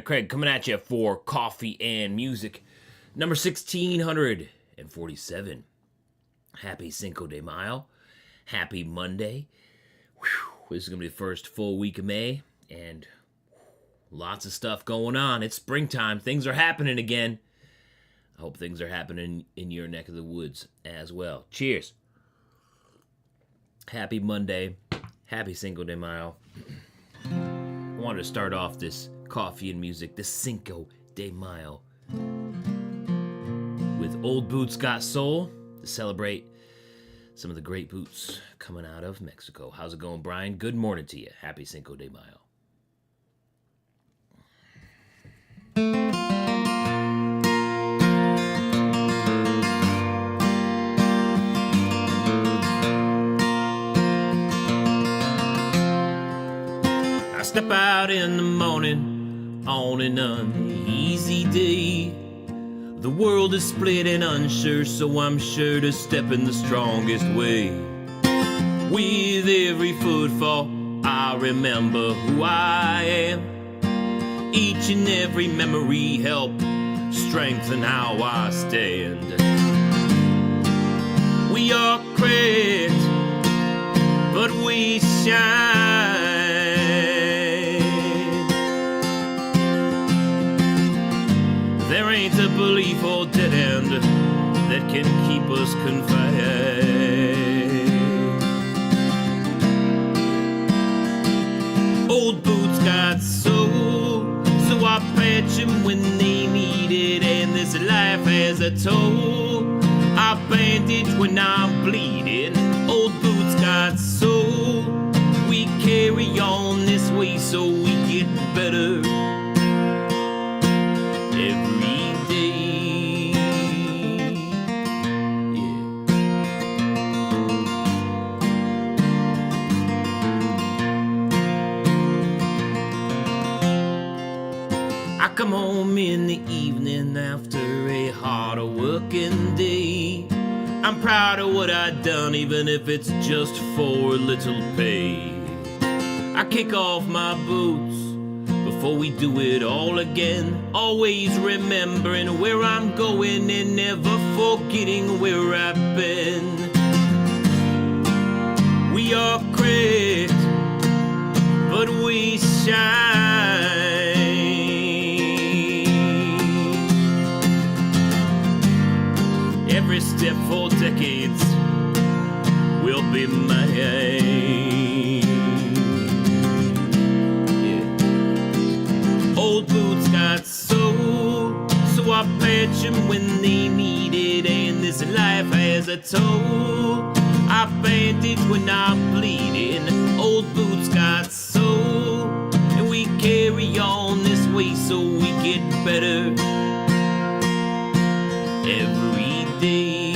Craig coming at you for coffee and music. Number 1647. Happy Cinco de Mayo. Happy Monday. Whew, this is going to be the first full week of May, and lots of stuff going on. It's springtime. Things are happening again. I hope things are happening in your neck of the woods as well. Cheers. Happy Monday. Happy Cinco de Mayo. I wanted to start off this coffee and music, this Cinco de Mayo, with Old Boots Got Soul to celebrate some of the great boots coming out of Mexico. How's it going, Brian? Good morning to you. Happy Cinco de Mayo. I step out in the morning on an uneasy day. The world is split and unsure, so I'm sure to step in the strongest way. With every footfall, I remember who I am. Each and every memory help strengthen how I stand. We are cracked, but we shine. There ain't a belief or dead end that can keep us confined. Old boots got soul, so I patch them when they need it, and this life has a toll. I bandage when I'm bleeding. Old boots got soul. We carry on this way so we get better every day. Yeah. I come home in the evening after a hard working day. I'm proud of what I done, even if it's just for a little pay. I kick off my boots before we do it all again, always remembering where I'm going and never forgetting where I've been. We are cracked, but we shine. Every step for decades will be mine. Old boots got soul, so I patch them when they need it, and this life has a toll. I bandage when I'm bleeding. Old boots got soul, and we carry on this way so we get better every day.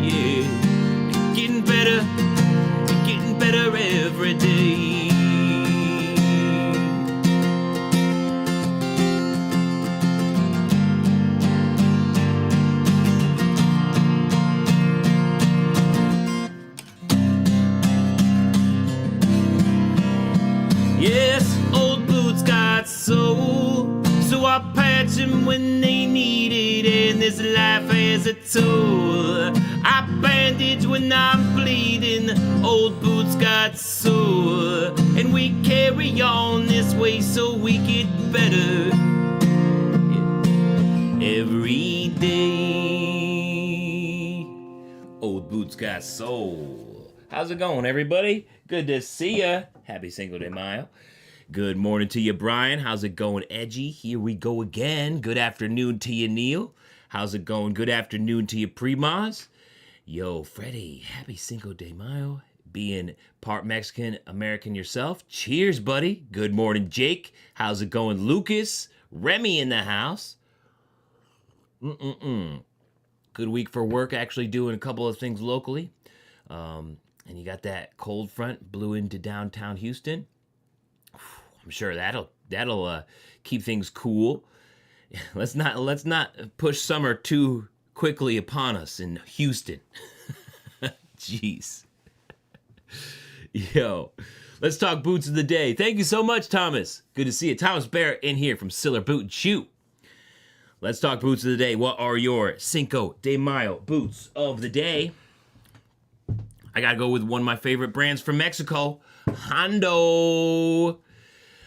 Yeah, getting better every day. Yes, old boots got soul, so I patch them when they need it, and this life has a toll. I bandage when I'm bleeding. Old boots got soul, and we carry on this way so we get better every day. Old boots got soul. How's it going, everybody? Good to see ya. Happy Cinco de Mayo. Good morning to you, Brian. How's it going, Edgy? Here we go again. Good afternoon to you, Neil. How's it going? Good afternoon to you, Primaz. Yo, Freddie, happy Cinco de Mayo. Being part Mexican, American yourself. Cheers, buddy. Good morning, Jake. How's it going, Lucas? Remy in the house. Good week for work, actually doing a couple of things locally. And you got that cold front blew into downtown Houston. I'm sure that'll keep things cool. Let's not push summer too quickly upon us in Houston. Jeez. Yo, Let's talk boots of the day. Thank you so much, Thomas. Good to see you. Thomas Barrett in here from Siller Boot and Shoe. Let's talk boots of the day. What are your Cinco de Mayo boots of the day? I gotta go with one of my favorite brands from Mexico, Hondo.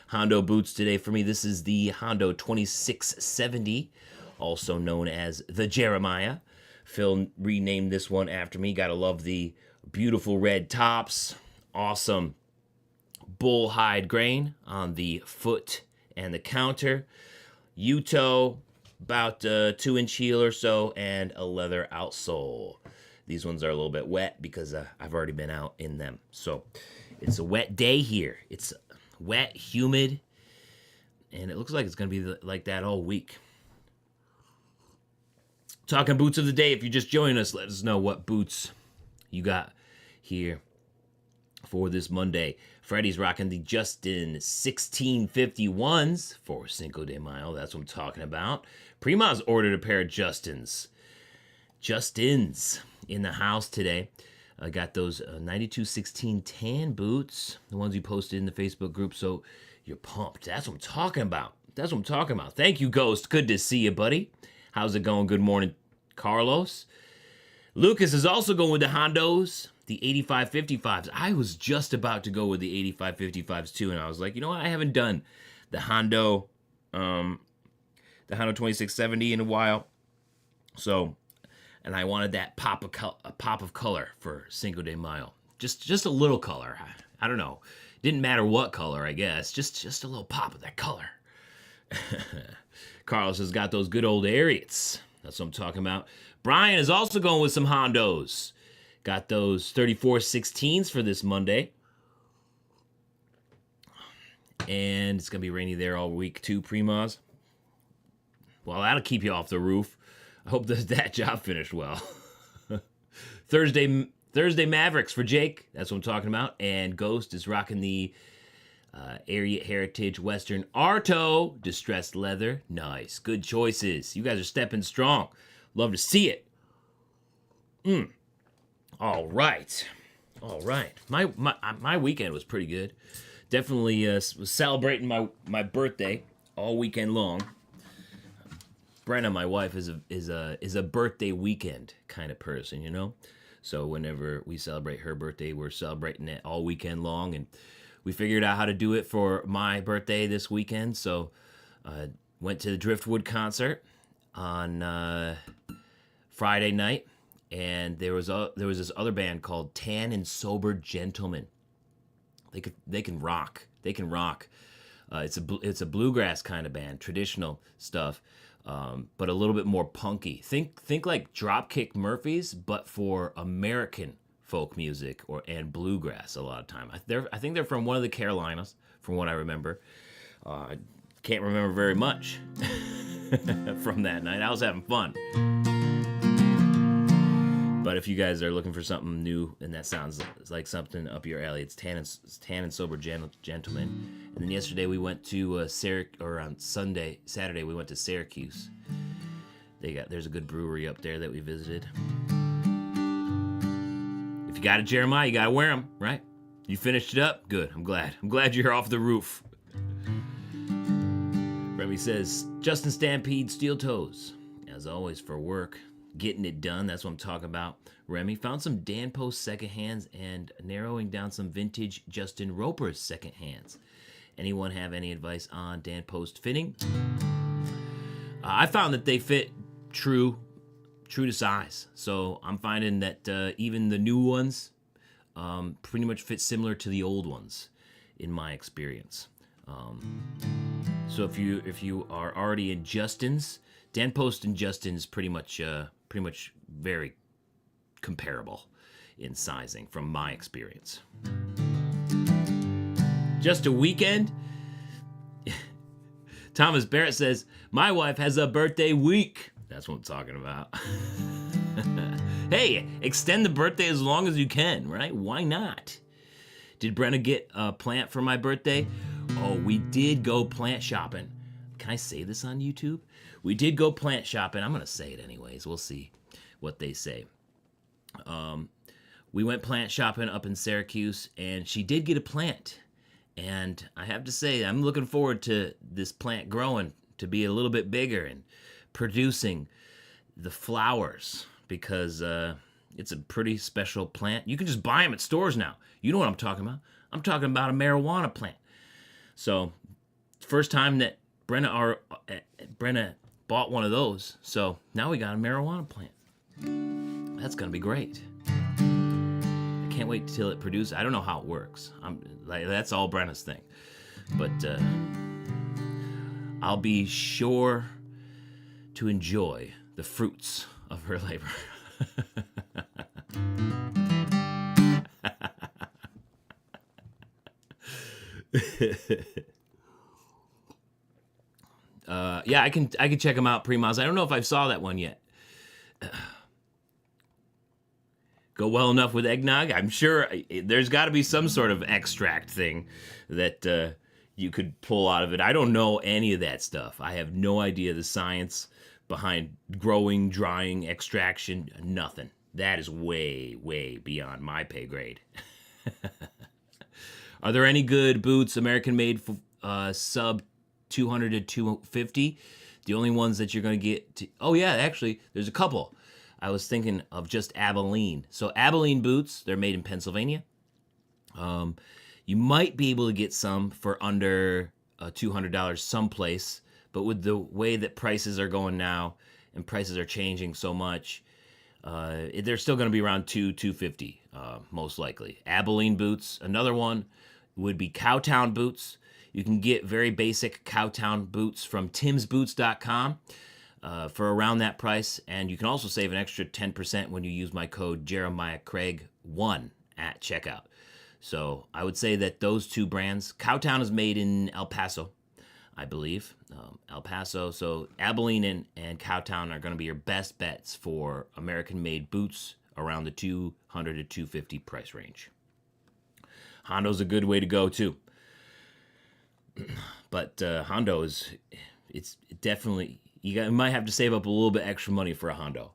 Hondo boots today for me. This is the Hondo 2670, also known as the Jeremiah. Phil renamed this one after me. Gotta love the beautiful red tops. Awesome bull hide grain on the foot and the counter. U-toe, about 2-inch heel or so, and a leather outsole. These ones are a little bit wet because I've already been out in them. So it's a wet day here. It's wet, humid, and it looks like it's going to be like that all week. Talking boots of the day. If you just joined us, let us know what boots you got here for this Monday. Freddie's rocking the Justin 1651s for Cinco de Mayo. That's what I'm talking about. Prima's ordered a pair of Justins in the house today. I got those 9216 tan boots, the ones you posted in the Facebook group, so you're pumped. That's what I'm talking about. Thank you, Ghost. Good to see you, buddy. How's it going? Good morning, Carlos. Lucas is also going with the Hondos, the 8555s. I was just about to go with the 8555s too, and I was like, you know what? I haven't done the Hondo 2670 in a while. So, and I wanted that pop of color for Cinco de Mayo. Just a little color. I don't know. Didn't matter what color, I guess. Just a little pop of that color. Carlos has got those good old Ariats. That's what I'm talking about. Brian is also going with some Hondos. Got those 3416s for this Monday. And it's going to be rainy there all week too, Primas. Well, that'll keep you off the roof. I hope that job finished well. Thursday Mavericks for Jake. That's what I'm talking about. And Ghost is rocking the Ariat Heritage Western Arto distressed leather. Nice. Good choices. You guys are stepping strong. Love to see it. All right. My weekend was pretty good. Definitely was celebrating my birthday all weekend long. Brenna, my wife, is a birthday weekend kind of person, you know? So whenever we celebrate her birthday, we're celebrating it all weekend long, and we figured out how to do it for my birthday this weekend. So went to the Driftwood concert on Friday night, and there was this other band called Tan and Sober Gentlemen. They can rock. It's a bluegrass kind of band, traditional stuff. But a little bit more punky. Think like Dropkick Murphys, but for American folk music and bluegrass a lot of time. I think they're from one of the Carolinas, from what I remember. Can't remember very much from that night. I was having fun. But if you guys are looking for something new and that sounds like something up your alley, it's Tan and Sober Gentlemen. And then yesterday we went to Saturday we went to Syracuse. There's a good brewery up there that we visited. If you got a Jeremiah, you gotta wear them, right? You finished it up? Good. I'm glad you're off the roof. Remy says, Justin Stampede steel toes. As always for work. Getting it done, that's what I'm talking about. Remy found some Dan Post second hands and narrowing down some vintage Justin Roper second hands. Anyone have any advice on Dan Post fitting? I found that they fit true to size. So I'm finding that even the new ones pretty much fit similar to the old ones in my experience. So if you are already in Justin's, Dan Post and Justin's pretty much very comparable in sizing from my experience. Just a weekend? Thomas Barrett says, my wife has a birthday week. That's what I'm talking about. Hey, extend the birthday as long as you can, right? Why not? Did Brenna get a plant for my birthday? Oh, we did go plant shopping. Can I say this on YouTube? We did go plant shopping. I'm going to say it anyways. We'll see what they say. we went plant shopping up in Syracuse, and she did get a plant. And I have to say, I'm looking forward to this plant growing to be a little bit bigger and producing the flowers, because it's a pretty special plant. You can just buy them at stores now. You know what I'm talking about. I'm talking about a marijuana plant. So, first time that Brenna bought one of those. So, now we got a marijuana plant. That's going to be great. I can't wait till it produces. I don't know how it works. That's all Brenna's thing. But I'll be sure to enjoy the fruits of her labor. Yeah, I can check them out, Pre-Miles. I don't know if I saw that one yet. Go well enough with eggnog? I'm sure there's got to be some sort of extract thing that you could pull out of it. I don't know any of that stuff. I have no idea the science behind growing, drying, extraction, nothing. That is way, way beyond my pay grade. Are there any good boots, American-made, sub 200 to 250? The only ones that you're going to get... Oh, yeah, actually, there's a couple. I was thinking of just Abilene. So Abilene boots, they're made in Pennsylvania. You might be able to get some for under $200 someplace, but with the way that prices are going now and prices are changing so much, they're still going to be around $250, most likely. Abilene boots. Another one would be Cowtown boots. You can get very basic Cowtown boots from timsboots.com for around that price, and you can also save an extra 10% when you use my code JeremiahCraig1 at checkout. So I would say that those two brands, Cowtown is made in El Paso, I believe. El Paso. So Abilene and Cowtown are going to be your best bets for American-made boots around the $200 to $250 price range. Hondo's a good way to go too. But Hondo it's definitely, you might have to save up a little bit extra money for a Hondo.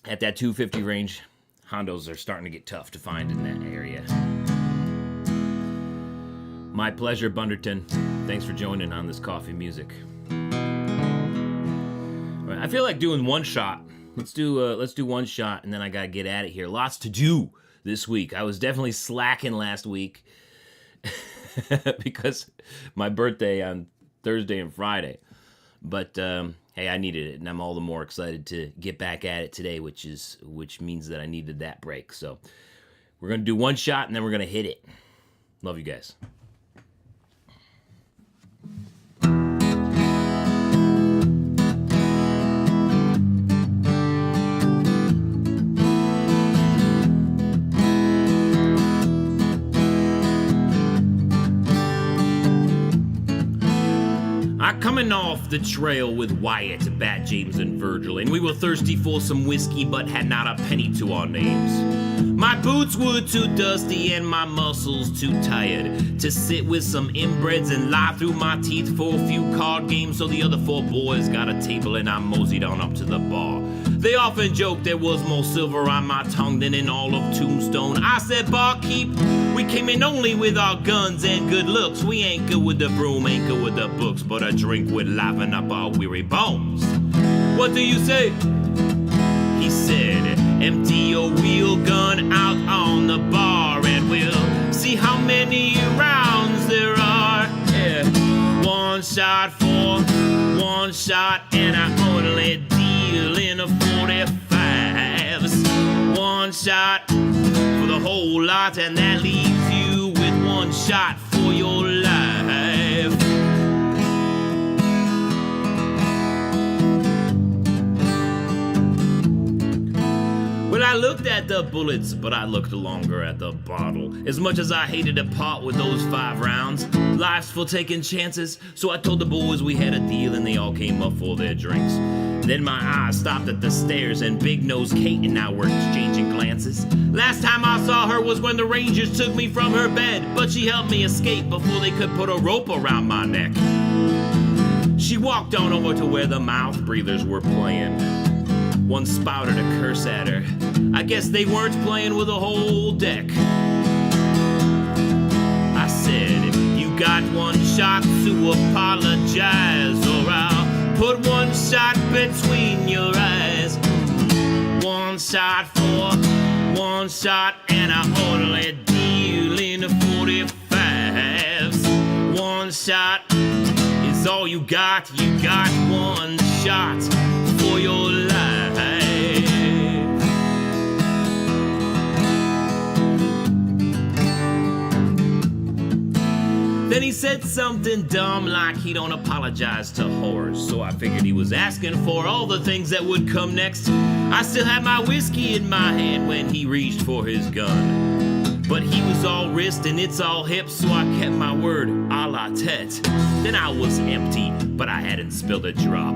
At that $250 range, Hondos are starting to get tough to find in that area. My pleasure, Bunderton. Thanks for joining on this coffee music. All right, I feel like doing one shot. Let's do one shot, and then I gotta get at it here. Lots to do this week. I was definitely slacking last week because my birthday on Thursday and Friday. But hey, I needed it, and I'm all the more excited to get back at it today, which means that I needed that break. So we're gonna do one shot, and then we're gonna hit it. Love you guys. Coming off the trail with Wyatt, Bat, James, and Virgil, and we were thirsty for some whiskey, but had not a penny to our names. My boots were too dusty and my muscles too tired to sit with some inbreds and lie through my teeth for a few card games, so the other four boys got a table and I moseyed on up to the bar. They often joked there was more silver on my tongue than in all of Tombstone. I said, barkeep, we came in only with our guns and good looks. We ain't good with the broom, ain't good with the books, but a drink would liven up our weary bones. What do you say? He said, empty your wheel gun out on the bar and we'll see how many rounds there are. Yeah. One shot for one shot, and I only deal in a 45s. One shot for the whole lot, and that leaves you with one shot for your life. Well, I looked at the bullets, but I looked longer at the bottle. As much as I hated to part with those 5 rounds, life's for taking chances, so I told the boys we had a deal and they all came up for their drinks. Then my eyes stopped at the stairs and Big Nose Kate and I were exchanging glances. Last time I saw her was when the Rangers took me from her bed, but she helped me escape before they could put a rope around my neck. She walked on over to where the mouth breathers were playing. One spouted a curse at her. I guess they weren't playing with a whole deck. I said, if you got one shot to apologize, or I'll put one shot between your eyes. One shot for one shot, and I only deal in 45s. One shot is all you got. You got one shot for your life. Then he said something dumb like he don't apologize to whores. So I figured he was asking for all the things that would come next. I still had my whiskey in my hand when he reached for his gun. But he was all wrist and it's all hip, so I kept my word a la tete. Then I was empty, but I hadn't spilled a drop.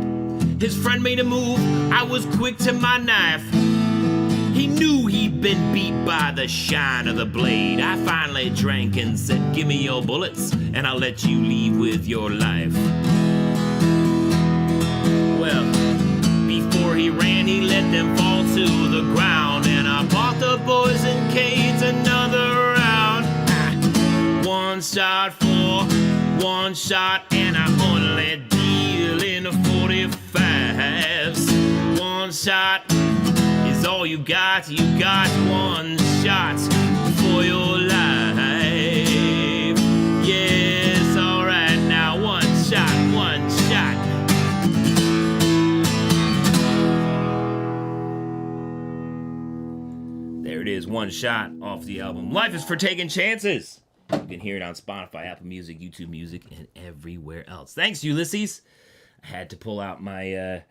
His friend made a move, I was quick to my knife. He knew he'd been beat by the shine of the blade. I finally drank and said, give me your bullets, and I'll let you leave with your life. Well, before he ran, he let them fall to the ground, and I bought the boys and Cade's another round. One shot for one shot, and I only deal in 45s. One shot is all you got. You got one shot for your life. Yes, alright, now one shot, one shot. There it is, one shot off the album Life is for Taking Chances. You can hear it on Spotify, Apple Music, YouTube Music, and everywhere else. Thanks, Ulysses. I had to pull out my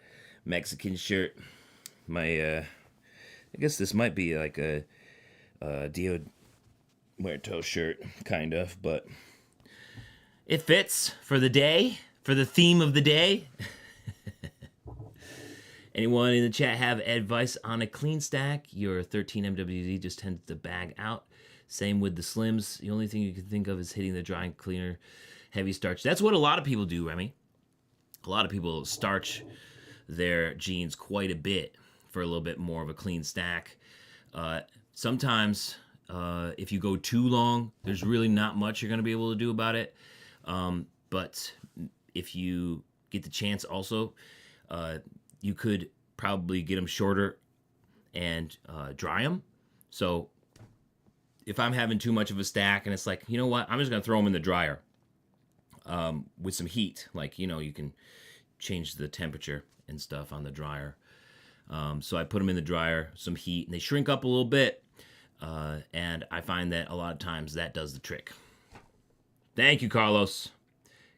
Mexican shirt. My I guess this might be like a Dia Muertos shirt, kind of, but it fits for the day, for the theme of the day. Anyone in the chat have advice on a clean stack? Your 13 MWZ just tends to bag out. Same with the Slims. The only thing you can think of is hitting the drying cleaner, heavy starch. That's what a lot of people do, Remy. A lot of people starch their jeans quite a bit for a little bit more of a clean stack. Sometimes, if you go too long, there's really not much you're going to be able to do about it. But if you get the chance also, you could probably get them shorter and dry them. So if I'm having too much of a stack and it's like, you know what, I'm just going to throw them in the dryer with some heat. Like, you know, you can change the temperature and stuff on the dryer. So I put them in the dryer, some heat, and they shrink up a little bit. And I find that a lot of times that does the trick. Thank you, Carlos.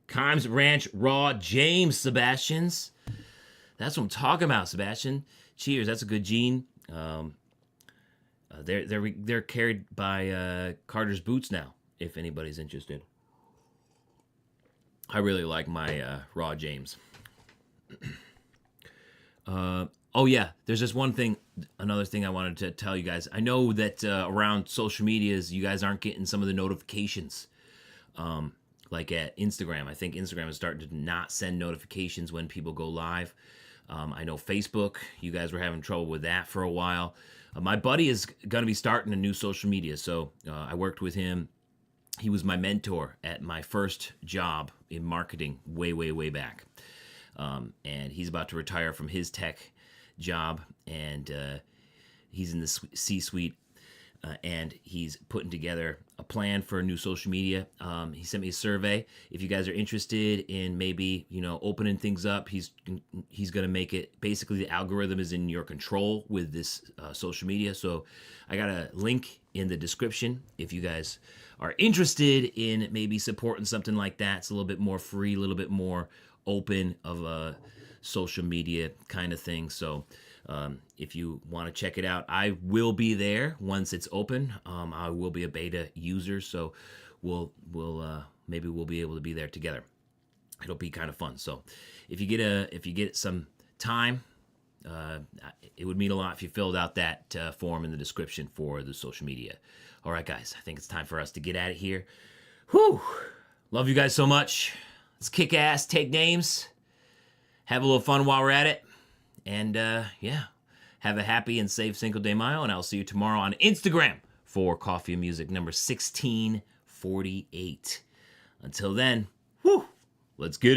Kimes Ranch Raw James Sebastians. That's what I'm talking about, Sebastian. Cheers. That's a good gene. They're carried by Carter's Boots now, if anybody's interested. I really like my Raw James. Oh yeah, there's just another thing I wanted to tell you guys. I know that around social medias, you guys aren't getting some of the notifications. Like at Instagram. I think Instagram is starting to not send notifications when people go live. I know Facebook, you guys were having trouble with that for a while. My buddy is going to be starting a new social media, so I worked with him. He was my mentor at my first job in marketing way back. And he's about to retire from his tech job, and he's in the C-suite, and he's putting together a plan for a new social media. He sent me a survey. If you guys are interested in maybe, opening things up, he's going to make it, basically the algorithm is in your control with this social media. So I got a link in the description if you guys are interested in maybe supporting something like that. It's a little bit more free, a little bit more open of a social media kind of thing. So if you want to check it out, I will be there once it's open. I will be a beta user, so maybe we'll be able to be there together. It'll be kind of fun. So if you get some time, it would mean a lot if you filled out that form in the description for the social media. All right, guys, I think it's time for us to get at it here. Whew! Love you guys so much. Let's kick ass, take names, have a little fun while we're at it. And, yeah, Have a happy and safe Cinco de Mayo, and I'll see you tomorrow on Instagram for Coffee and Music number 1648. Until then, let's get it.